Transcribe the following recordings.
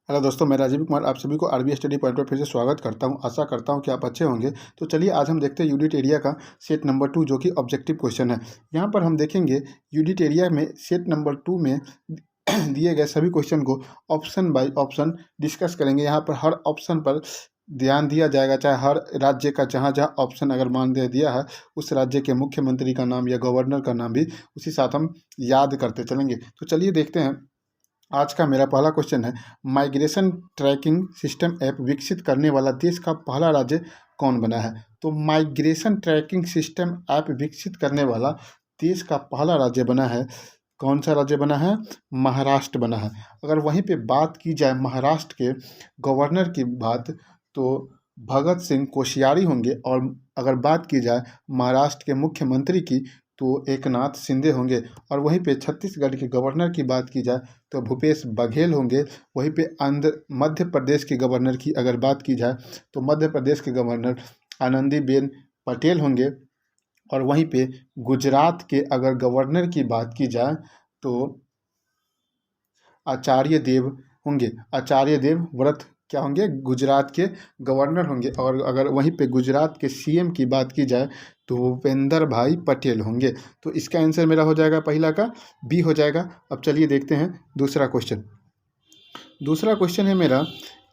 Hello दोस्तों, मैं राजीव कुमार आप सभी को आरबी स्टडी पॉइंट पर फिर से स्वागत करता हूं। आशा करता हूं कि आप अच्छे होंगे। तो चलिए आज हम देखते हैं यूनिट एरिया का सेट नंबर 2 जो कि ऑब्जेक्टिव क्वेश्चन है। यहां पर हम देखेंगे यूनिट एरिया में सेट नंबर 2 में दिए गए सभी क्वेश्चन को ऑप्शन बाय ऑप्शन डिस्कस करेंगे। यहाँ पर हर ऑप्शन पर ध्यान दिया जाएगा, चाहे हर राज्य का जहाँ जहाँ ऑप्शन अगर मान दिया है उस राज्य के मुख्यमंत्री का नाम या गवर्नर का नाम भी उसी साथ हम याद करते चलेंगे। तो चलिए देखते हैं। आज का मेरा पहला क्वेश्चन है, माइग्रेशन ट्रैकिंग सिस्टम ऐप विकसित करने वाला देश का पहला राज्य कौन बना है? तो माइग्रेशन ट्रैकिंग सिस्टम ऐप विकसित करने वाला देश का पहला राज्य बना है, कौन सा राज्य बना है? महाराष्ट्र बना है। अगर वहीं पे बात की जाए महाराष्ट्र के गवर्नर की बात, तो भगत सिंह कोश्यारी होंगे। और अगर बात की जाए महाराष्ट्र के मुख्यमंत्री की, तो एकनाथ शिंदे होंगे। और वहीं पे छत्तीसगढ़ के गवर्नर की बात की जाए तो भूपेश बघेल होंगे। वहीं पे मध्य प्रदेश के गवर्नर की अगर बात की जाए तो मध्य प्रदेश के गवर्नर आनंदीबेन पटेल होंगे। और वहीं पे गुजरात के अगर गवर्नर की बात की जाए तो आचार्य देव होंगे। आचार्य देव व्रत क्या होंगे? गुजरात के गवर्नर होंगे। और अगर वहीं पे गुजरात के सीएम की बात की जाए तो भूपेंद्र भाई पटेल होंगे। तो इसका आंसर मेरा हो जाएगा पहला का बी हो जाएगा। अब चलिए देखते हैं दूसरा क्वेश्चन। दूसरा क्वेश्चन है मेरा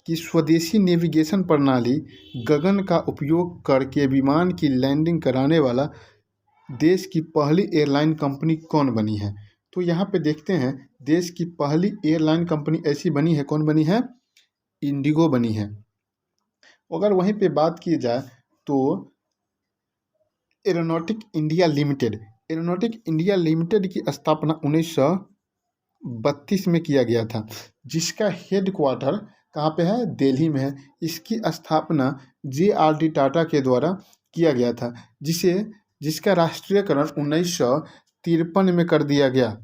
कि स्वदेशी नेविगेशन प्रणाली गगन का उपयोग करके विमान की लैंडिंग कराने वाला देश की पहली एयरलाइन कंपनी कौन बनी है? तो यहाँ पे देखते हैं, देश की पहली एयरलाइन कंपनी ऐसी बनी है, कौन बनी है? इंडिगो बनी है। अगर वहीं पे बात की जाए तो एरोनॉटिक इंडिया लिमिटेड की स्थापना 1932 में किया गया था, जिसका हेड क्वार्टर कहाँ पे है? दिल्ली में है। इसकी स्थापना JRD टाटा के द्वारा किया गया था, जिसका राष्ट्रीयकरण 1953 में कर दिया गया।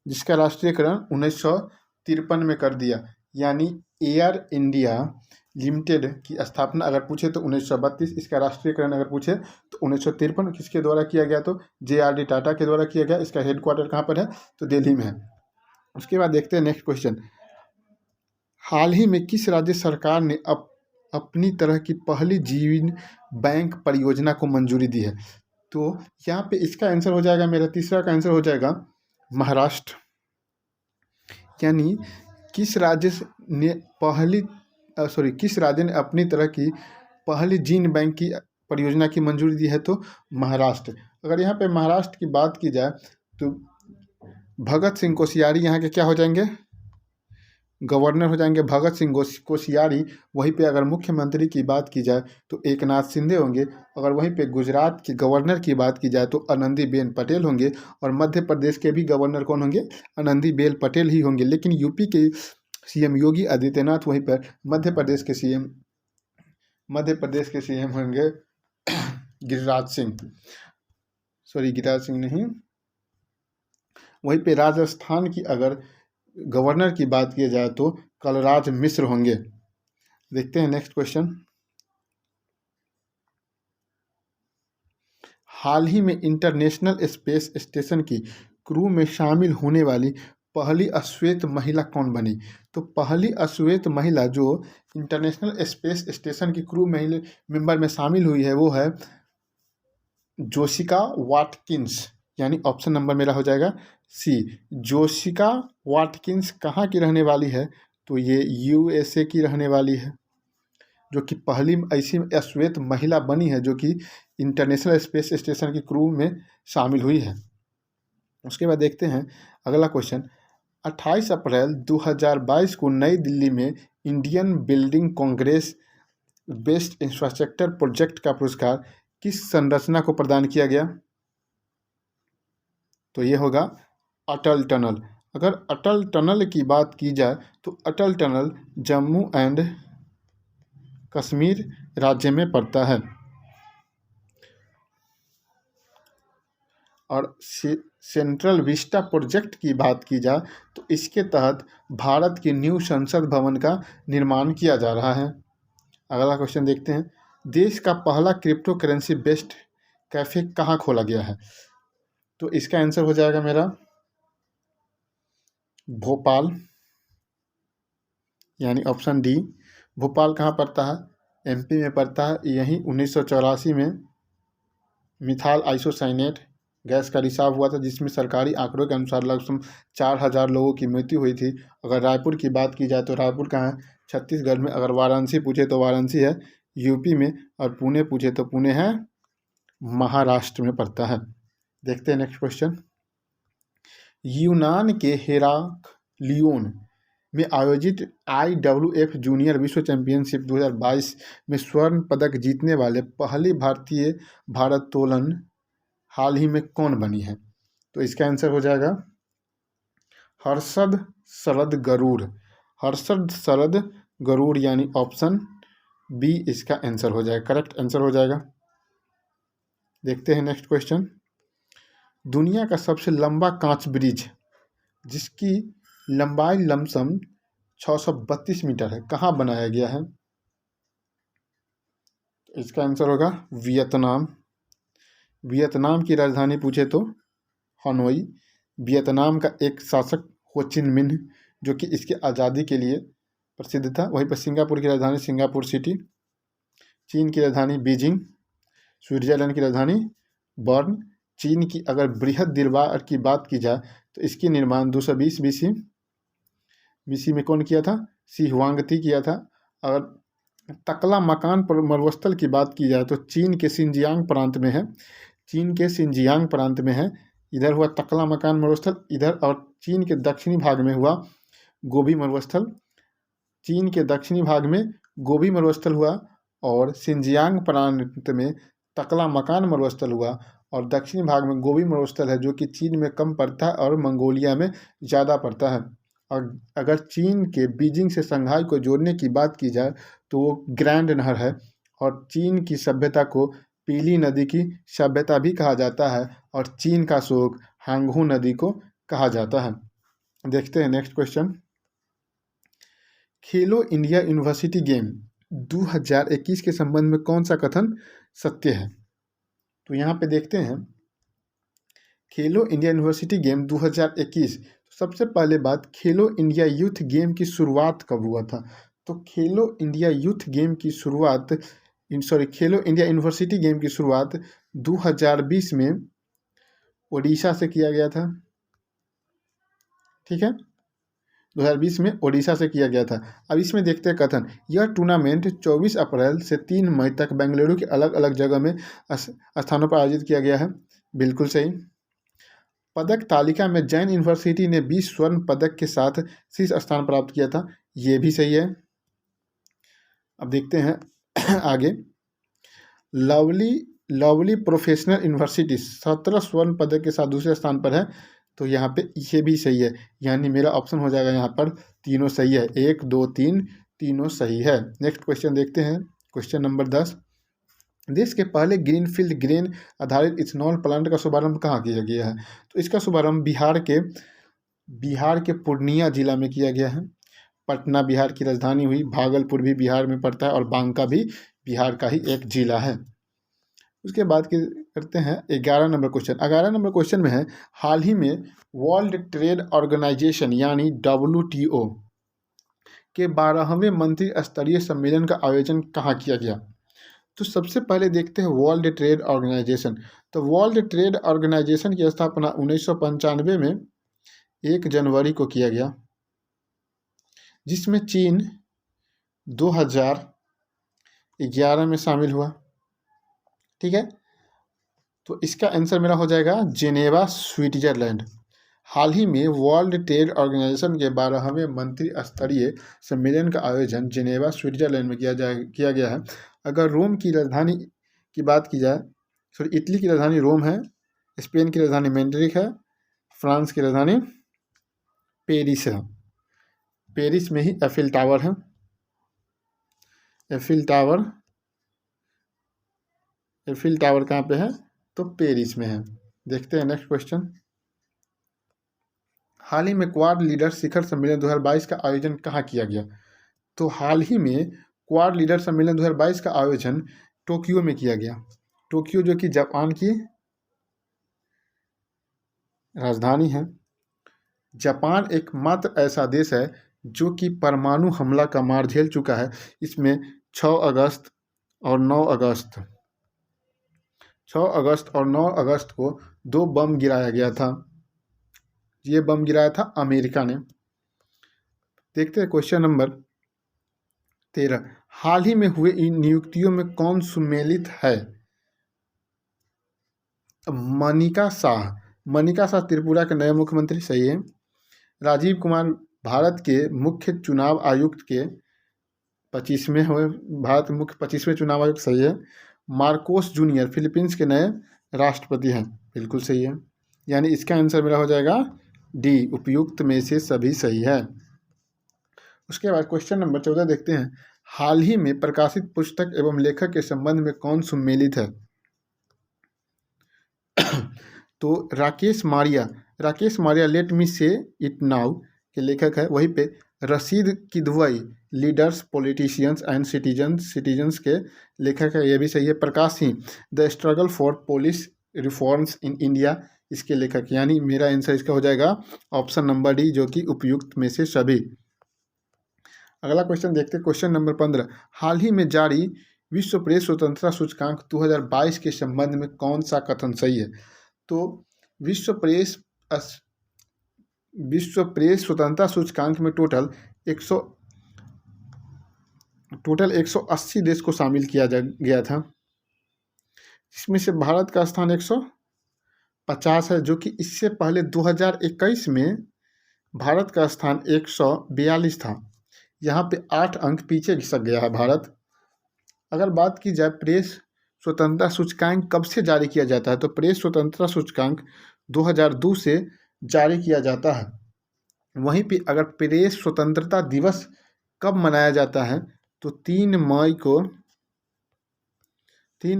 जिसका राष्ट्रीयकरण 1953 में कर दिया। यानी एयर इंडिया लिमिटेड की स्थापना अगर पूछे तो 1932, इसका राष्ट्रीयकरण अगर पूछे तो 1953। किसके द्वारा किया गया? तो JRD टाटा के द्वारा किया गया। इसका हेडक्वार्टर कहाँ पर है? तो दिल्ली में है। उसके बाद देखते हैं नेक्स्ट क्वेश्चन। हाल ही में किस राज्य सरकार ने अपनी तरह की पहली जीवन बैंक परियोजना को मंजूरी दी है? तो यहाँ पे इसका आंसर हो जाएगा, मेरा तीसरा का आंसर हो जाएगा महाराष्ट्र। यानी किस राज्य ने किस राज्य ने अपनी तरह की पहली जीन बैंक की परियोजना की मंजूरी दी है? तो महाराष्ट्र। अगर यहाँ पे महाराष्ट्र की बात की जाए तो भगत सिंह कोश्यारी यहाँ के क्या हो जाएंगे? गवर्नर हो जाएंगे भगत सिंह कोश्यारी। वहीं पे अगर मुख्यमंत्री की बात की जाए तो एकनाथ शिंदे होंगे। अगर वहीं पे गुजरात के गवर्नर की बात की जाए तो आनंदीबेन पटेल होंगे। और मध्य प्रदेश के भी गवर्नर कौन होंगे? आनंदीबेन पटेल ही होंगे। लेकिन यूपी के सीएम योगी आदित्यनाथ, वहीं पर मध्य प्रदेश के सीएम होंगे गिरिराज सिंह नहीं। वहीं पे राजस्थान की अगर गवर्नर की बात की जाए तो कलराज मिश्र होंगे। देखते हैं नेक्स्ट क्वेश्चन। हाल ही में इंटरनेशनल स्पेस स्टेशन की क्रू में शामिल होने वाली पहली अश्वेत महिला कौन बनी? तो पहली अश्वेत महिला जो इंटरनेशनल स्पेस स्टेशन की क्रू मेंबर में शामिल हुई है वो है जोशिका वाटकिंस। यानी ऑप्शन नंबर मेरा हो जाएगा सी, जोशिका वाटकिंस। कहाँ की रहने वाली है? तो ये USA की रहने वाली है, जो कि पहली ऐसी श्वेत महिला बनी है जो कि इंटरनेशनल स्पेस स्टेशन की क्रू में शामिल हुई है। उसके बाद देखते हैं अगला क्वेश्चन। 28 अप्रैल 2022 को नई दिल्ली में Indian building Congress best infrastructure project का पुरस्कार किस संरचना को प्रदान किया गया? तो ये होगा अटल टनल। अगर अटल टनल की बात की जाए तो अटल टनल जम्मू एंड कश्मीर राज्य में पड़ता है। और सेंट्रल विस्टा प्रोजेक्ट की बात की जाए तो इसके तहत भारत के न्यू संसद भवन का निर्माण किया जा रहा है। अगला क्वेश्चन देखते हैं। देश का पहला क्रिप्टो करेंसी बेस्ड कैफे कहाँ खोला गया है? तो इसका आंसर हो जाएगा मेरा भोपाल। यानी ऑप्शन डी। भोपाल कहाँ पड़ता है? एमपी में पड़ता है। यहीं 1984 में मिथाइल आइसोसाइनेट गैस का रिसाव हुआ था, जिसमें सरकारी आंकड़ों के अनुसार लगभग 4,000 लोगों की मृत्यु हुई थी। अगर रायपुर की बात की जाए तो रायपुर कहाँ है? छत्तीसगढ़ में। अगर वाराणसी पूछे तो वाराणसी है यूपी में, और पुणे पूछे तो पुणे है महाराष्ट्र में पड़ता है। देखते हैं नेक्स्ट क्वेश्चन। यूनान के हेराक्लियोन में आयोजित IWF जूनियर विश्व चैंपियनशिप 2022 में स्वर्ण पदक जीतने वाले पहली भारतीय भारोत्तोलन हाल ही में कौन बनी है? तो इसका आंसर हो जाएगा हर्षद शरद गरुड़। हर्षद शरद गरुड़ यानी ऑप्शन बी इसका आंसर हो जाएगा, करेक्ट आंसर हो जाएगा। देखते हैं नेक्स्ट क्वेश्चन। दुनिया का सबसे लंबा कांच ब्रिज जिसकी लंबाई लमसम 632 मीटर है, कहाँ बनाया गया है? इसका आंसर होगा वियतनाम। वियतनाम की राजधानी पूछे तो हनोई। वियतनाम का एक शासक हो चिन मिन्ह, जो कि इसके आज़ादी के लिए प्रसिद्ध था। वहीं पर सिंगापुर की राजधानी सिंगापुर सिटी। चीन की राजधानी बीजिंग। स्विट्जरलैंड की राजधानी बर्न। चीन की अगर बृहद दरबार की बात की जाए तो इसकी निर्माण 220 बीसी में कौन किया था? शी हुआंगती किया था। अगर तकला मकान पर मरुस्थल की बात की जाए तो चीन के सिंजियांग प्रांत में है। चीन के सिंजियांग प्रांत में है। इधर हुआ तकला मकान मरुस्थल, इधर और चीन के दक्षिणी भाग में हुआ गोबी मरुस्थल। चीन के दक्षिणी भाग में गोबी मरुस्थल हुआ और सिंजियांग प्रांत में तकला मकान मरुस्थल हुआ, और दक्षिणी भाग में गोबी मरुस्थल है, जो कि चीन में कम पड़ता है और मंगोलिया में ज़्यादा पड़ता है। और अगर चीन के बीजिंग से शंघाई को जोड़ने की बात की जाए तो वो ग्रैंड नहर है, और चीन की सभ्यता को पीली नदी की सभ्यता भी कहा जाता है, और चीन का शोक हांगहू नदी को कहा जाता है। देखते हैं नेक्स्ट क्वेश्चन। खेलो इंडिया यूनिवर्सिटी गेम 2021 के संबंध में कौन सा कथन सत्य है? तो यहाँ पे देखते हैं खेलो इंडिया यूनिवर्सिटी गेम 2021। सबसे पहले बात, खेलो इंडिया यूथ गेम की शुरुआत कब हुआ था? तो खेलो इंडिया यूथ गेम की शुरुआत खेलो इंडिया यूनिवर्सिटी गेम की शुरुआत 2020 में ओडिशा से किया गया था। ठीक है, 2020 में ओडिशा से किया गया था। अब इसमें देखते हैं कथन, यह टूर्नामेंट 24 अप्रैल से 3 मई तक बेंगलुरु के अलग अलग जगह में स्थानों पर आयोजित किया गया है। बिल्कुल सही। पदक तालिका में जैन यूनिवर्सिटी ने 20 स्वर्ण पदक के साथ शीर्ष स्थान प्राप्त किया था। ये भी सही है। अब देखते हैं आगे। लवली प्रोफेशनल यूनिवर्सिटी 17 स्वर्ण पदक के साथ दूसरे स्थान पर है। तो यहाँ पे ये भी सही है, यानी मेरा ऑप्शन हो जाएगा यहाँ पर तीनों सही है। 1 2 3 तीनों सही है। नेक्स्ट क्वेश्चन देखते हैं, क्वेश्चन नंबर 10। देश के पहले ग्रीनफील्ड ग्रेन आधारित इथेनॉल प्लांट का शुभारंभ कहाँ किया गया है? तो इसका शुभारंभ बिहार के पूर्णिया जिला में किया गया है। पटना बिहार की राजधानी हुई, भागलपुर भी बिहार में पड़ता है, और बांका भी बिहार का ही एक जिला है। उसके बाद करते हैं 11 नंबर क्वेश्चन। 11 नंबर क्वेश्चन में है, हाल ही में वर्ल्ड ट्रेड ऑर्गेनाइजेशन यानी WTO के 12वें मंत्री स्तरीय सम्मेलन का आयोजन कहाँ किया गया? तो सबसे पहले देखते हैं वर्ल्ड ट्रेड ऑर्गेनाइजेशन। तो वर्ल्ड ट्रेड ऑर्गेनाइजेशन की स्थापना 1995 में 1 जनवरी को किया गया, जिसमें चीन 2011 में शामिल हुआ। ठीक है, तो इसका आंसर मेरा हो जाएगा जेनेवा स्विट्जरलैंड। हाल ही में वर्ल्ड ट्रेड ऑर्गेनाइजेशन के 12वें मंत्री स्तरीय सम्मेलन का आयोजन जेनेवा स्विट्जरलैंड में किया गया है। अगर रोम की राजधानी की बात की जाए, इटली की राजधानी रोम है, स्पेन की राजधानी मैड्रिड है, फ्रांस की राजधानी पेरिस है। पेरिस में ही एफिल टावर है। एफिल टावर कहाँ पे है? तो पेरिस में है। देखते हैं नेक्स्ट क्वेश्चन। हाल ही में क्वाड लीडर शिखर सम्मेलन 2022 का आयोजन कहाँ किया गया? तो हाल ही में क्वाड लीडर सम्मेलन 2022 का आयोजन टोक्यो में किया गया। टोक्यो जो कि जापान की राजधानी है। जापान एकमात्र ऐसा देश है जो कि परमाणु हमला का मार झेल चुका है। इसमें 6 अगस्त और 9 अगस्त 6 अगस्त और 9 अगस्त को 2 बम गिराया गया था। ये बम गिराया था अमेरिका ने। देखते हैं क्वेश्चन नंबर 13। हाल ही में हुए इन नियुक्तियों में कौन सुमेलित है? मनिका शाह। मनिका शाह त्रिपुरा के नए मुख्यमंत्री, सही है। राजीव कुमार भारत के मुख्य चुनाव आयुक्त के 25वें हुए, भारत मुख्य 25वें चुनाव आयुक्त, सही है। मार्कोस जूनियर फिलीपींस के नए राष्ट्रपति हैं, बिल्कुल सही है। यानी इसका आंसर मेरा हो जाएगा डी, उपयुक्त में से सभी सही है। उसके बाद क्वेश्चन नंबर 14 देखते हैं। हाल ही में प्रकाशित पुस्तक एवं लेखक के संबंध में कौन सम्मिलित है? तो राकेश मारिया लेट मी से इट नाउ के लेखक है। वहीं पे Rashid Kidwai leaders politicians and citizens के लेखक है, ये भी सही है। Prakash Singh the struggle for police reforms in India, इसके लेखक, यानी मेरा आंसर इसका हो जाएगा ऑप्शन नंबर डी, जो कि उपयुक्त में से सभी। अगला क्वेश्चन देखते हैं, क्वेश्चन नंबर 15। हाल ही में जारी विश्व प्रेस स्वतंत्रता सूचकांक 2022 के संबंध में कौन सा कथन सही है? तो विश्व प्रेस स्वतंत्रता सूचकांक में टोटल 180 देश को शामिल किया गया था। इसमें से भारत का स्थान 150 है, जो कि इससे पहले 2021 में भारत का स्थान 142 था। यहाँ पे 8 अंक पीछे खिसक गया है भारत। अगर बात की जाए प्रेस स्वतंत्रता सूचकांक कब से जारी किया जाता है, तो प्रेस स्वतंत्रता सूचकांक 2002 से जारी किया जाता है। वहीं पे अगर प्रेस स्वतंत्रता दिवस कब मनाया जाता है, तो 3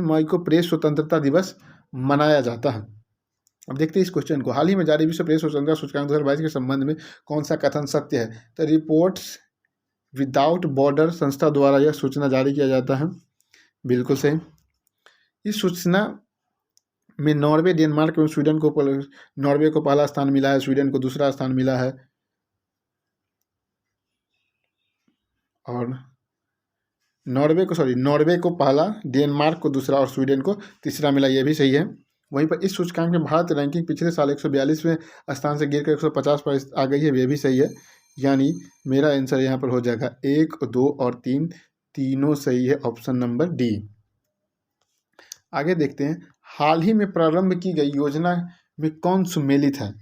मई को प्रेस स्वतंत्रता दिवस मनाया जाता है। अब देखते हैं इस क्वेश्चन को। हाल ही में जारी विश्व प्रेस स्वतंत्रता सूचकांक 2022 के संबंध में कौन सा कथन सत्य है? तो रिपोर्ट्स विदाउट बॉर्डर संस्था द्वारा यह सूचना जारी किया जाता है, बिल्कुल सही। इस सूचना में नॉर्वे, डेनमार्क एवं स्वीडन को नॉर्वे को पहला स्थान मिला है, स्वीडन को दूसरा स्थान मिला है, और नॉर्वे को पहला, डेनमार्क को दूसरा और स्वीडन को तीसरा मिला, ये भी सही है। वहीं पर इस सूचकांक में भारत रैंकिंग पिछले साल 142वें स्थान से गिरकर 150 पर आ गई है, ये भी सही है। यानी मेरा आंसर यहाँ पर हो जाएगा 1, 2 और 3 तीनों सही है, ऑप्शन नंबर डी। आगे देखते हैं, हाल ही में प्रारंभ की गई योजना में कौन सम्मिलित है?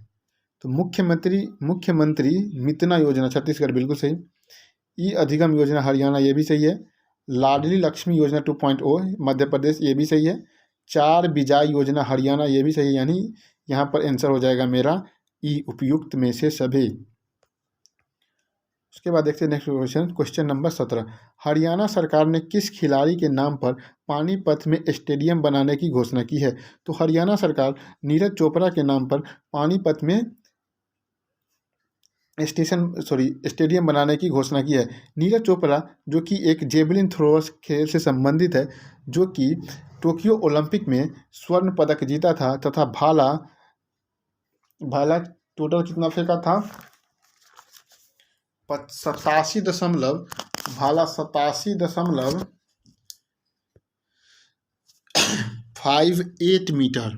तो मुख्यमंत्री मितना योजना छत्तीसगढ़, बिल्कुल सही। ई अधिगम योजना हरियाणा, ये भी सही है। लाडली लक्ष्मी योजना 2.0 मध्य प्रदेश, ये भी सही है। 4 बिजाई योजना हरियाणा, ये भी सही है। यानी यहाँ पर आंसर हो जाएगा मेरा ई, उपयुक्त में से सभी। उसके बाद देखते हैं next question, question number 17। Haryana सरकार ने किस खिलाड़ी के नाम पर पानीपत में स्टेडियम बनाने की घोषणा की है? तो हरियाणा सरकार नीरज चोपड़ा के नाम पर पानीपत में स्टेडियम बनाने की घोषणा की है। नीरज चोपड़ा जो कि एक जेवलिन थ्रोअर्स खेल से संबंधित है, जो कि टोक्यो ओलंपिक में स्वर्ण पदक जीता था, तथा भाला टोटल कितना फेंका था? 87.58 मीटर,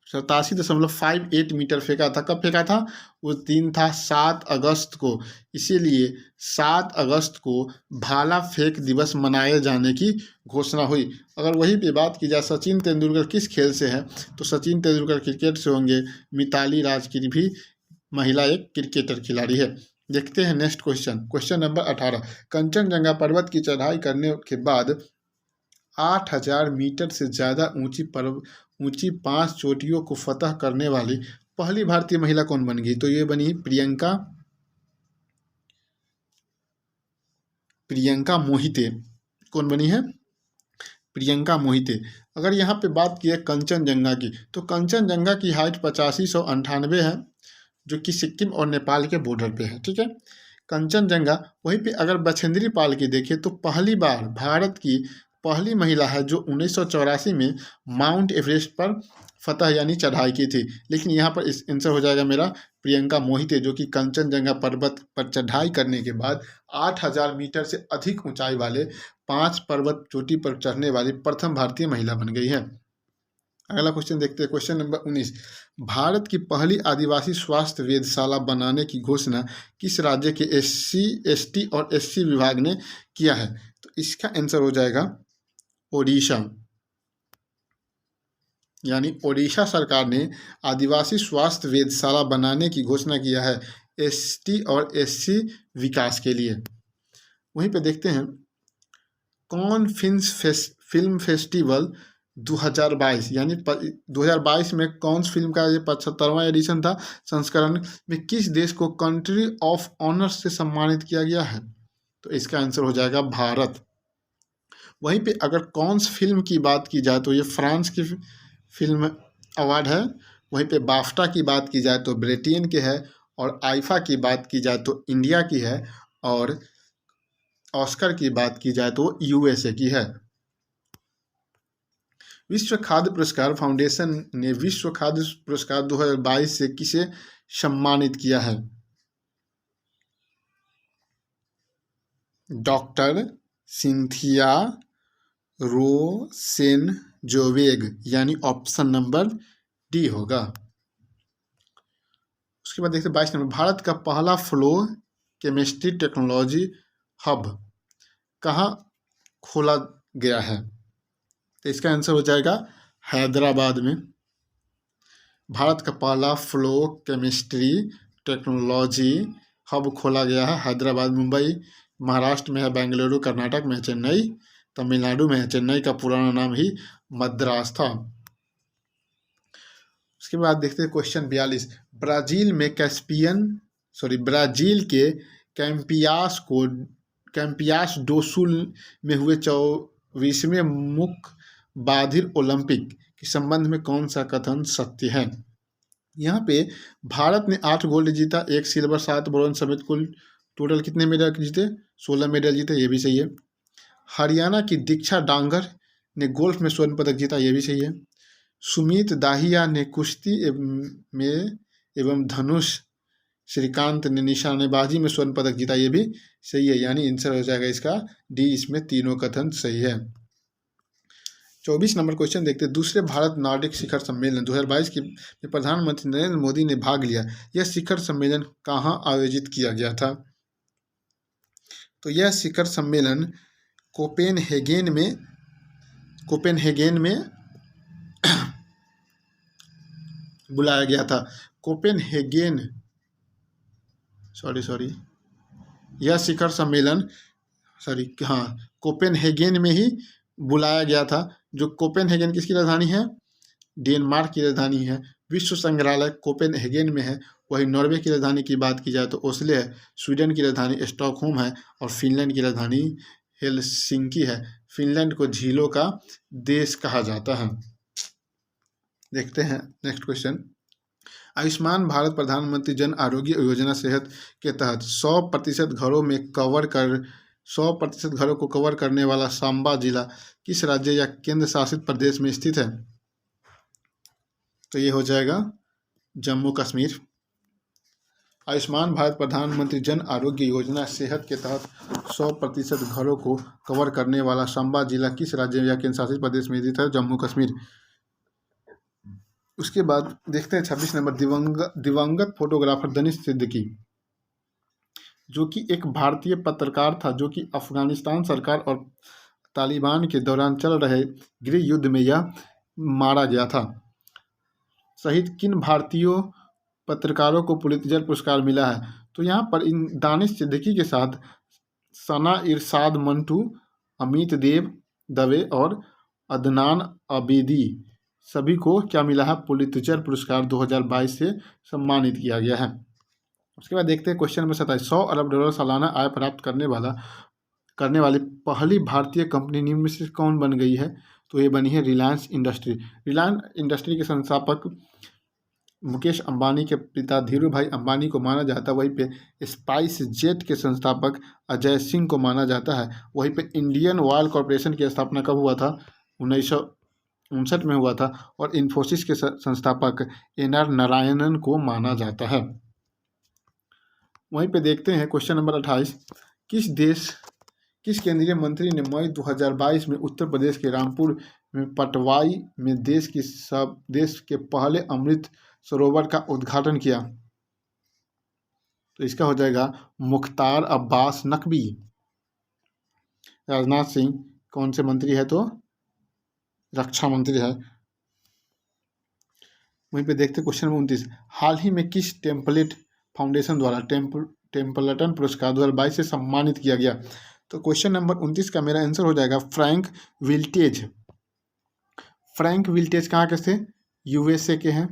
87.58 मीटर फेंका था। कब फेंका था? वो दिन था 7 अगस्त को। इसीलिए 7 अगस्त को भाला फेंक दिवस मनाए जाने की घोषणा हुई। अगर वहीं पे बात की जाए सचिन तेंदुलकर किस खेल से है, तो सचिन तेंदुलकर क्रिकेट से होंगे। मिताली राज की भी महिला एक क्रिकेटर खिलाड़ी है। देखते हैं नेक्स्ट क्वेश्चन नंबर 18। कंचनजंगा पर्वत की चढ़ाई करने के बाद 8000 मीटर से ज़्यादा ऊंची 5 चोटियों को फतह करने वाली पहली भारतीय महिला कौन बन गई? तो ये बनी प्रियंका मोहिते। कौन बनी है? प्रियंका मोहिते। अगर यहाँ पे बात की है कंचनजंगा की, तो कंचनजंगा की हाइट 8598 है, जो कि सिक्किम और नेपाल के बॉर्डर पे है, ठीक है। कंचनजंगा। वहीं पे अगर बछेंद्री पाल की देखें, तो पहली बार भारत की पहली महिला है जो 1984 में माउंट एवरेस्ट पर फतह यानी चढ़ाई की थी। लेकिन यहाँ पर इस आंसर हो जाएगा मेरा प्रियंका मोहिते, जो कि कंचनजंगा पर्वत पर चढ़ाई करने के बाद 8,000 मीटर से अधिक ऊंचाई वाले 5 पर्वत चोटी पर चढ़ने वाली प्रथम भारतीय महिला बन गई है। अगला क्वेश्चन देखते हैं, क्वेश्चन नंबर 19। भारत की पहली आदिवासी स्वास्थ्य वेधशाला बनाने की घोषणा किस राज्य के SC, ST और SC विभाग ने किया है? तो इसका आंसर हो जाएगा ओडिशा। यानी ओडिशा सरकार ने आदिवासी स्वास्थ्य वेधशाला बनाने की घोषणा किया है ST और SC विकास के लिए। वहीं पे देखते हैं, कौन फिल्म फेस्टिवल 2022 यानी 2022 में कौन फिल्म का ये 75वां एडिशन था संस्करण में किस देश को कंट्री ऑफ ऑनर से सम्मानित किया गया है? तो इसका आंसर हो जाएगा भारत। वहीं पे अगर कॉन्स फिल्म की बात की जाए तो ये फ्रांस की फिल्म अवार्ड है। वहीं पे बाफ्टा की बात की जाए तो ब्रिटेन के है, और आईफा की बात की जाए तो इंडिया की है, और ऑस्कर की बात की जाए तो USA की है। विश्व खाद्य पुरस्कार फाउंडेशन ने विश्व खाद्य पुरस्कार 2022 से किसे सम्मानित किया है? डॉक्टर सिंथिया रोसेनजोवेग, यानी ऑप्शन नंबर डी होगा। उसके बाद देखते हैं 22 नंबर, भारत का पहला फ्लो केमिस्ट्री टेक्नोलॉजी हब कहाँ खोला गया है? तो इसका आंसर हो जाएगा हैदराबाद में। भारत का पहला फ्लो केमिस्ट्री टेक्नोलॉजी हब खोला गया है हैदराबाद। मुंबई महाराष्ट्र में है, बेंगलुरु कर्नाटक में है, चेन्नई तमिलनाडु में है। चेन्नई का पुराना नाम ही मद्रास था। उसके बाद देखते हैं क्वेश्चन 42। ब्राजील के कैंपियास डो सुल में हुए 24वें मुख्य बधिर ओलंपिक के संबंध में कौन सा कथन सत्य है? यहाँ पे भारत ने 8 गोल्ड जीता, 1 सिल्वर, 7 ब्रॉन्ज समेत कुल टोटल कितने मेडल जीते? 16 मेडल जीते, ये भी सही है। हरियाणा की दीक्षा डांगर ने गोल्फ में स्वर्ण पदक जीता, ये भी सही है। सुमीत दाहिया ने कुश्ती में एवं धनुष, श्रीकांत ने निशानेबाजी में स्वर्ण पदक जीता, ये भी सही है। यानी आंसर हो जाएगा इसका डी, इसमें तीनों कथन सही है। 24 नंबर क्वेश्चन देखते हैं, दूसरे भारत नार्डिक शिखर सम्मेलन 2022 में प्रधानमंत्री नरेंद्र मोदी ने भाग लिया। यह शिखर सम्मेलन कहाँ आयोजित किया गया था? तो यह शिखर सम्मेलन कोपेनहेगन में बुलाया गया था। यह शिखर सम्मेलन कोपेनहेगन में ही बुलाया गया था। जो कोपेनहेगन किसकी राजधानी है? डेनमार्क की राजधानी है। विश्व संग्रहालय कोपेनहेगन में है। वही नॉर्वे की राजधानी की बात की जाए तो ओस्लो है। स्वीडन की राजधानी स्टॉकहोम है, और फिनलैंड की राजधानी हेलसिंकी है। फिनलैंड को झीलों का देश कहा जाता है। देखते हैं नेक्स्ट क्वेश्चन। आयुष्मान भारत प्रधानमंत्री जन आरोग्य योजना सेहत के तहत 100% घरों को कवर करने वाला सांबा जिला किस राज्य या केंद्र शासित प्रदेश में स्थित है? तो ये हो जाएगा जम्मू कश्मीर। आयुष्मान भारत प्रधानमंत्री जन आरोग्य योजना सेहत के तहत 100% घरों को कवर करने वाला सांबा जिला किस राज्य या केंद्र शासित प्रदेश में स्थित है? जम्मू कश्मीर। उसके बाद देखते हैं 26 नंबर, दिवंगत फोटोग्राफर दनिश सिद्दीकी, जो कि एक भारतीय पत्रकार था, जो कि अफगानिस्तान सरकार और तालिबान के दौरान चल रहे गृह युद्ध में यह मारा गया था। सहित किन भारतीय पत्रकारों को पुलित्जर पुरस्कार मिला है? तो यहाँ पर इन दानिश सिद्दीकी के साथ सना इरशाद मंटू, अमित देव दवे और अदनान अबीदी सभी को क्या मिला है? पुलित्जर पुरस्कार 2022 से सम्मानित किया गया है। उसके बाद देखते हैं क्वेश्चन नंबर 27। $100 अरब सालाना आय प्राप्त करने वाली पहली भारतीय कंपनी निम्न में से कौन बन गई है? तो ये बनी है रिलायंस इंडस्ट्री। रिलायंस इंडस्ट्री के संस्थापक मुकेश अंबानी के पिता धीरू भाई अंबानी को माना जाता है। वहीं पे स्पाइस जेट के संस्थापक अजय सिंह को माना जाता है। वहीं पे इंडियन ऑयल कॉरपोरेशन की स्थापना कब हुआ था? 1959 में हुआ था। और इन्फोसिस के संस्थापक NR नारायणन को माना जाता है। वहीं पे देखते हैं क्वेश्चन नंबर 28, किस केंद्रीय मंत्री ने मई 2022 में उत्तर प्रदेश के रामपुर में पटवाई में देश के पहले अमृत सरोवर का उद्घाटन किया? तो इसका हो जाएगा मुख्तार अब्बास नकवी। राजनाथ सिंह कौन से मंत्री है? तो रक्षा मंत्री है। वहीं पे देखते क्वेश्चन नंबर 29, हाल ही में किस टेम्पलेट फाउंडेशन द्वारा टेम्पल्टन पुरस्कार 2022 से सम्मानित किया गया? तो क्वेश्चन नंबर 29 का मेरा आंसर हो जाएगा फ्रैंक विल्टेज। फ्रैंक विल्टेज कहाँ के थे? यूएसए के हैं।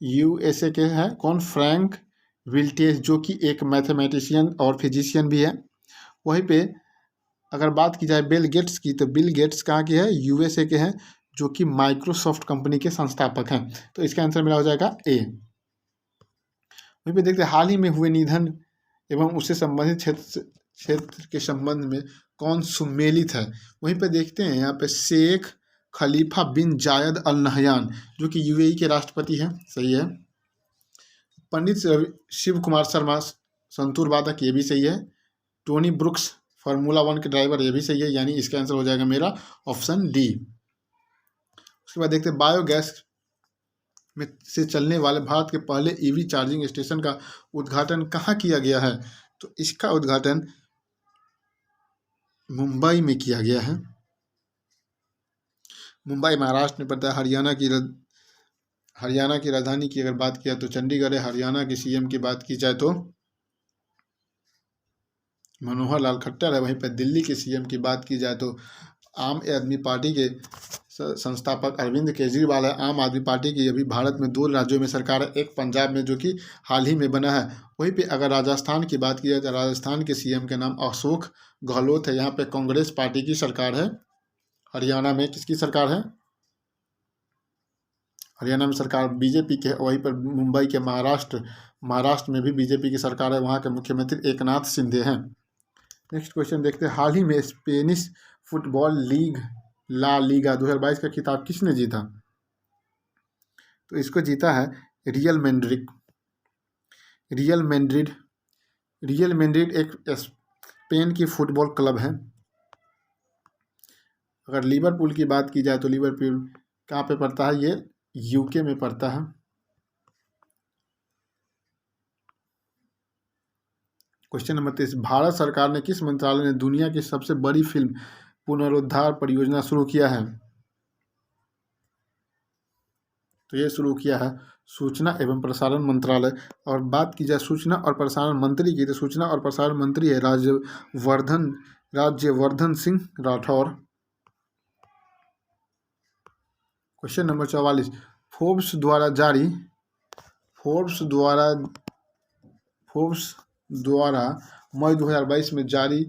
यूएसए के हैं कौन? फ्रैंक विल्टेज, जो कि एक मैथमेटिशियन और फिजिशियन भी है। वहीं पे अगर बात की जाए बिल गेट्स की, तो बिल गेट्स कहाँ के हैं? यूएसए के हैं, जो कि माइक्रोसॉफ्ट कंपनी के संस्थापक हैं। तो इसका आंसर मेरा हो जाएगा ए। वहीं पे देखते हैं हाल ही में हुए निधन एवं उससे संबंधित क्षेत्र के संबंध में कौन सुमेलित है? वहीं पे देखते हैं यहाँ पे शेख खलीफा बिन जायद अल नहयान, जो कि यूएई के राष्ट्रपति हैं। सही है। पंडित शिव कुमार शर्मा संतूर वादक, ये भी सही है। टोनी ब्रुक्स फार्मूला 1 के ड्राइवर, ये भी सही है। यानी इसका आंसर हो जाएगा मेरा ऑप्शन डी। उसके बाद देखते हैं बायोगैस में से चलने वाले भारत के पहले ईवी चार्जिंग स्टेशन का उद्घाटन कहाँ किया गया है? तो इसका उद्घाटन मुंबई में किया गया है। मुंबई महाराष्ट्र में पड़ता है। हरियाणा की राजधानी की अगर बात किया तो चंडीगढ़ है। हरियाणा की सीएम की बात की जाए तो मनोहर लाल खट्टर है। वहीं पर दिल्ली के सीएम की बात की जाए तो आम आदमी पार्टी के संस्थापक अरविंद केजरीवाल है। आम आदमी पार्टी की अभी भारत में 2 राज्यों में सरकार है, एक पंजाब में जो कि हाल ही में बना है। वहीं पे अगर राजस्थान की बात की जाए तो राजस्थान के सीएम के नाम अशोक गहलोत है। यहाँ पे कांग्रेस पार्टी की सरकार है। हरियाणा में किसकी सरकार है? हरियाणा में सरकार बीजेपी के है। वहीं पर मुंबई के महाराष्ट्र में भी बीजेपी की सरकार है। वहाँ के मुख्यमंत्री एकनाथ शिंदे हैं। नेक्स्ट क्वेश्चन देखते हैं हाल ही में Spanish football league La Liga 2022 का खिताब किसने जीता? तो इसको जीता है रियल मैड्रिड। रियल मैड्रिड एक स्पेन की फुटबॉल क्लब है। अगर लिवरपूल की बात की जाए तो लिवरपूल कहाँ पे पड़ता है? ये यूके में पड़ता है। क्वेश्चन नंबर 23, भारत सरकार ने किस मंत्रालय ने दुनिया की सबसे बड़ी फिल्म पुनरुद्धार परियोजना शुरू किया है? तो ये शुरू किया है सूचना एवं प्रसारण मंत्रालय। और बात की जाए सूचना और प्रसारण मंत्री की, तो सूचना और प्रसारण मंत्री है Rajyavardhan Singh Rathore. Question number 44, Forbes द्वारा मई 2022 में जारी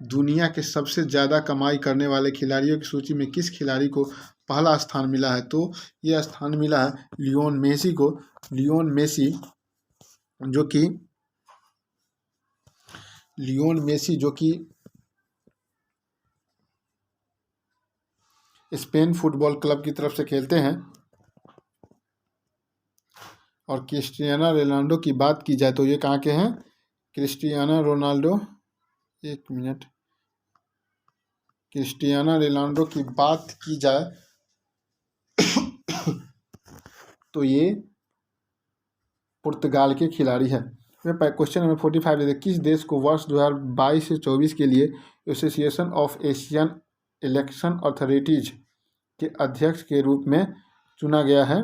दुनिया के सबसे ज़्यादा कमाई करने वाले खिलाड़ियों की सूची में किस खिलाड़ी को पहला स्थान मिला है? तो यह स्थान मिला है लियोन मेसी को। लियोन मेसी जो कि स्पेन फुटबॉल क्लब की तरफ से खेलते हैं। और क्रिस्टियानो रोनाल्डो की बात की जाए तो ये कहाँ के हैं? क्रिस्टियानो रोनाल्डो की बात की जाए तो ये पुर्तगाल के खिलाड़ी हैं। क्वेश्चन नंबर 45 देते, किस देश को वर्ष 2022 से 24 के लिए association of Asian election authorities के अध्यक्ष के रूप में चुना गया है?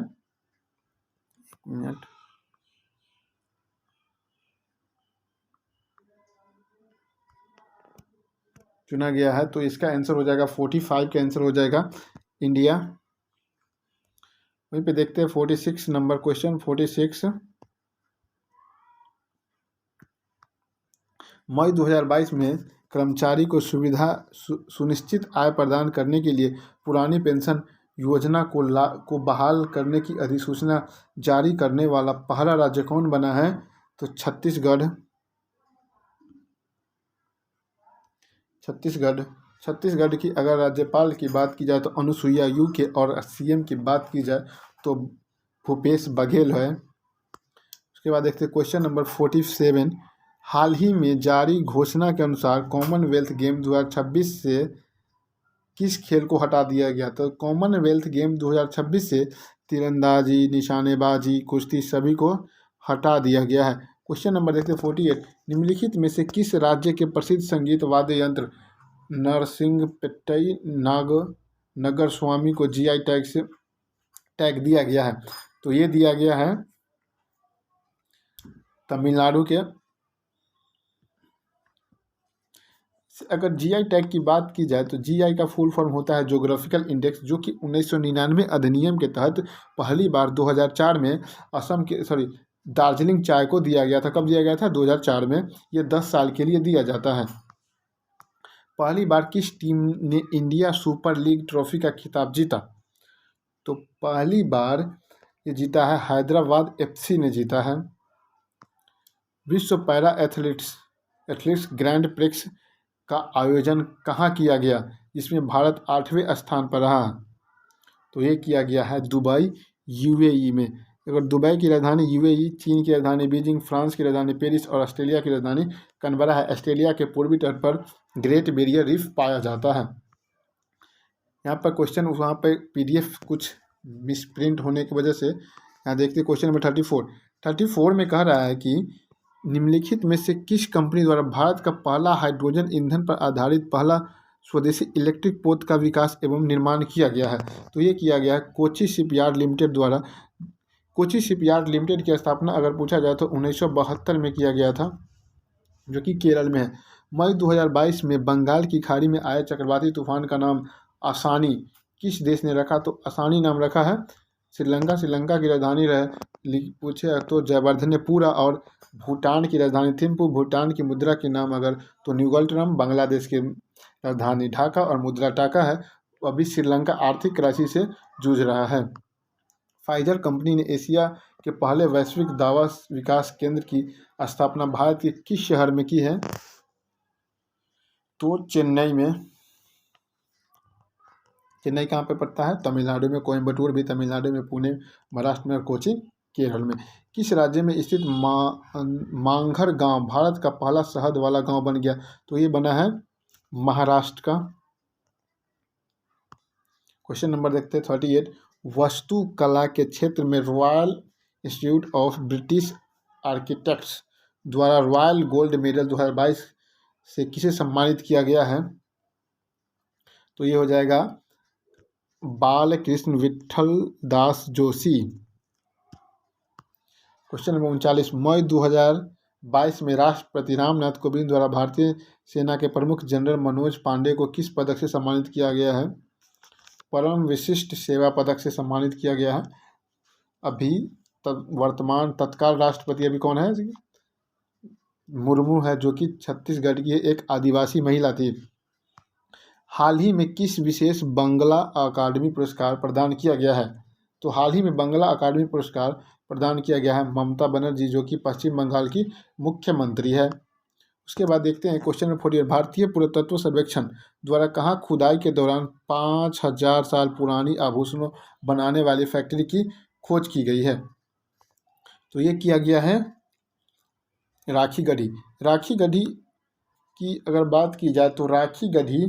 चुना गया है। तो इसका आंसर हो जाएगा 45 का आंसर हो जाएगा इंडिया। वहीं पे देखते हैं 46 नंबर क्वेश्चन। 46, मई 2022 में कर्मचारी को सुनिश्चित आय प्रदान करने के लिए पुरानी पेंशन योजना को बहाल करने की अधिसूचना जारी करने वाला पहला राज्य कौन बना है? तो छत्तीसगढ़ की अगर राज्यपाल की बात की जाए तो अनुसुईया उइके और सीएम की बात की जाए तो भूपेश बघेल है। उसके उसके बाद देखते हैं क्वेश्चन नंबर 47। हाल ही में जारी घोषणा के अनुसार कॉमनवेल्थ गेम 2026 से किस खेल को हटा दिया गया? तो कॉमनवेल्थ गेम 2026 से तीरंदाजी, निशानेबाजी, कुश्ती सभी को हटा दिया गया है। क्वेश्चन नंबर देखते हैं 48। निम्नलिखित में से किस राज्य के प्रसिद्ध संगीत वाद्य यंत्र नरसिंहपेट्टई नगर स्वामी को जीआई टैग से टैग दिया गया है? तो ये दिया गया है तमिलनाडु के। अगर जीआई टैग की बात की जाए तो जीआई का फुल फॉर्म होता है ज्योग्राफिकल इंडेक्स, जो कि 1999 अधिनियम के तहत पहली बार 2004 में असम के दार्जिलिंग चाय को दिया गया था। कब दिया गया था? 2004 में। ये 10 साल के लिए दिया जाता है। पहली बार किस टीम ने इंडिया सुपर लीग ट्रॉफी का खिताब जीता? तो पहली बार ये जीता है हैदराबाद एफसी ने जीता है। विश्व पैरा एथलेटिक्स ग्रैंड प्रिक्स का आयोजन कहाँ किया गया, जिसमें भारत 8वें स्थान पर रहा? तो ये किया गया है दुबई, यूएई में। अगर दुबई की राजधानी यूएई, चीन की राजधानी बीजिंग, फ्रांस की राजधानी पेरिस और ऑस्ट्रेलिया की राजधानी कैनबरा है। ऑस्ट्रेलिया के पूर्वी तट पर ग्रेट बैरियर रीफ पाया जाता है। यहाँ पर क्वेश्चन, वहाँ पर पीडीएफ कुछ मिसप्रिंट होने की वजह से यहाँ देखते हैं क्वेश्चन नंबर 34 में कह रहा है कि निम्नलिखित में से किस कंपनी द्वारा भारत का पहला हाइड्रोजन ईंधन पर आधारित पहला स्वदेशी इलेक्ट्रिक पोत का विकास एवं निर्माण किया गया है? तो ये किया गया है कोची शिपयार्ड लिमिटेड द्वारा। कोची शिपयार्ड लिमिटेड की स्थापना अगर पूछा जाए तो 1972 में किया गया था, जो कि केरल में है। मई 2022 में बंगाल की खाड़ी में आए चक्रवाती तूफान का नाम आसानी किस देश ने रखा? तो आसानी नाम रखा है श्रीलंका की राजधानी पूछे तो जयवर्धनेपुरा, और भूटान की राजधानी थिम्पू। भूटान की मुद्रा के नाम अगर तो न्यूगल्ट्रम। बांग्लादेश की राजधानी ढाका और मुद्रा टाका है। अभी श्रीलंका आर्थिक क्राइसिस से जूझ रहा है। फाइजर कंपनी ने एशिया के पहले वैश्विक दवा विकास केंद्र की स्थापना भारत के किस शहर में की है? तो चेन्नई में। चेन्नई कहाँ पे पड़ता है? तमिलनाडु में। कोयम्बटूर भी तमिलनाडु में, पुणे महाराष्ट्र में और कोची केरल में। किस राज्य में स्थित मांगघर गांव भारत का पहला शहद वाला गांव बन गया? तो ये बना है महाराष्ट्र का। क्वेश्चन नंबर देखते हैं 38। वास्तुकला के क्षेत्र में royal institute of British architects द्वारा रॉयल गोल्ड मेडल 2022 से किसे सम्मानित किया गया है? तो ये हो जाएगा बालकृष्ण विठल दास जोशी। Question number 39। मई 2022 में राष्ट्रपति रामनाथ कोविंद द्वारा भारतीय सेना के प्रमुख जनरल मनोज पांडे को किस पदक से सम्मानित किया गया है? परम विशिष्ट सेवा पदक से सम्मानित किया गया है। अभी वर्तमान तत्काल राष्ट्रपति अभी कौन है? मुर्मू है, जो कि छत्तीसगढ़ की एक आदिवासी महिला थी। हाल ही में किस विशेष बंगला अकादमी पुरस्कार प्रदान किया गया है? तो हाल ही में बंगला अकादमी पुरस्कार प्रदान किया गया है ममता बनर्जी, जो कि पश्चिम बंगाल की मुख्यमंत्री है। उसके बाद देखते हैं क्वेश्चन नंबर 48। भारतीय पुरातत्व सर्वेक्षण द्वारा कहाँ खुदाई के दौरान 5000 साल पुरानी आभूषणों बनाने वाली फैक्ट्री की खोज की गई है? तो ये किया गया है राखीगढ़ी। राखीगढ़ी की अगर बात की जाए तो राखीगढ़ी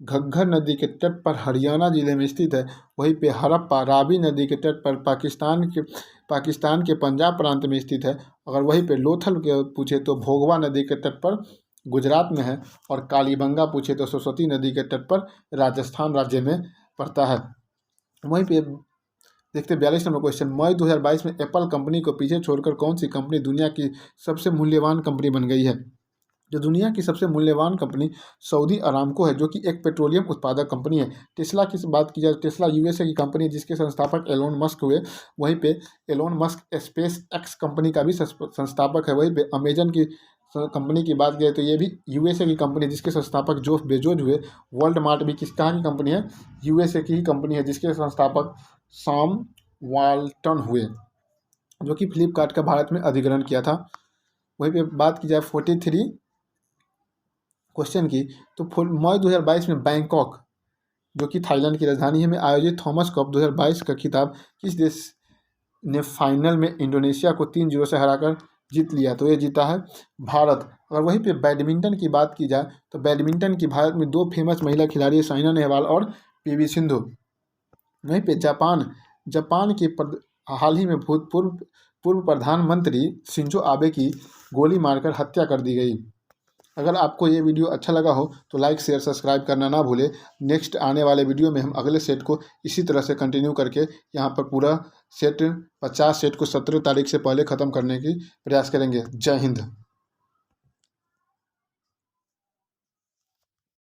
घग्गर नदी के तट पर हरियाणा जिले में स्थित है। वहीं पे हड़प्पा रावी नदी के तट पर पाकिस्तान के पंजाब प्रांत में स्थित है। अगर वहीं पे लोथल के पूछे तो भोगवा नदी के तट पर गुजरात में है। और कालीबंगा पूछे तो सरस्वती नदी के तट पर राजस्थान राज्य में पड़ता है। वहीं पे देखते 42 नंबर क्वेश्चन। मई 2022 में एप्पल कंपनी को पीछे छोड़कर कौन सी कंपनी दुनिया की सबसे मूल्यवान कंपनी बन गई है? जो दुनिया की सबसे मूल्यवान कंपनी सऊदी अरामको है, जो कि एक पेट्रोलियम उत्पादक कंपनी है। टेस्ला की बात की जाए, टेस्ला यूएसए की कंपनी है, जिसके संस्थापक एलोन मस्क हुए। वहीं पे Elon Musk SpaceX company का भी संस्थापक है। वहीं पे अमेजन की कंपनी की बात करें तो ये भी यूएसए की कंपनी है, जिसके संस्थापक जेफ बेजोस हुए। वर्ल्ड मार्ट भी कहाँ की कंपनी है? यूएसए की ही कंपनी है, जिसके संस्थापक सैम वाल्टन हुए, जो कि फ्लिपकार्ट का भारत में अधिग्रहण किया था। वहीं पे बात की जाए 43 क्वेश्चन की, तो मई 2022 में बैंकॉक, जो कि थाईलैंड की राजधानी है, में आयोजित थॉमस कप 2022 का खिताब किस देश ने फाइनल में इंडोनेशिया को 3-0 से हराकर जीत लिया। तो ये जीता है भारत। अगर वहीं पे बैडमिंटन की बात की जाए तो बैडमिंटन की भारत में 2 फेमस महिला खिलाड़ी हैं, साइना नेहवाल और पीवी सिंधु। वहीं पे जापान के हाल ही में पूर्व प्रधानमंत्री शिंजो आबे की गोली मारकर हत्या कर दी गई। अगर आपको ये वीडियो अच्छा लगा हो तो लाइक शेयर सब्सक्राइब करना ना भूले। नेक्स्ट आने वाले वीडियो में हम अगले सेट को इसी तरह से कंटिन्यू करके यहाँ पर पूरा सेट 50 सेट को 17 तारीख से पहले ख़त्म करने की प्रयास करेंगे। जय हिंद।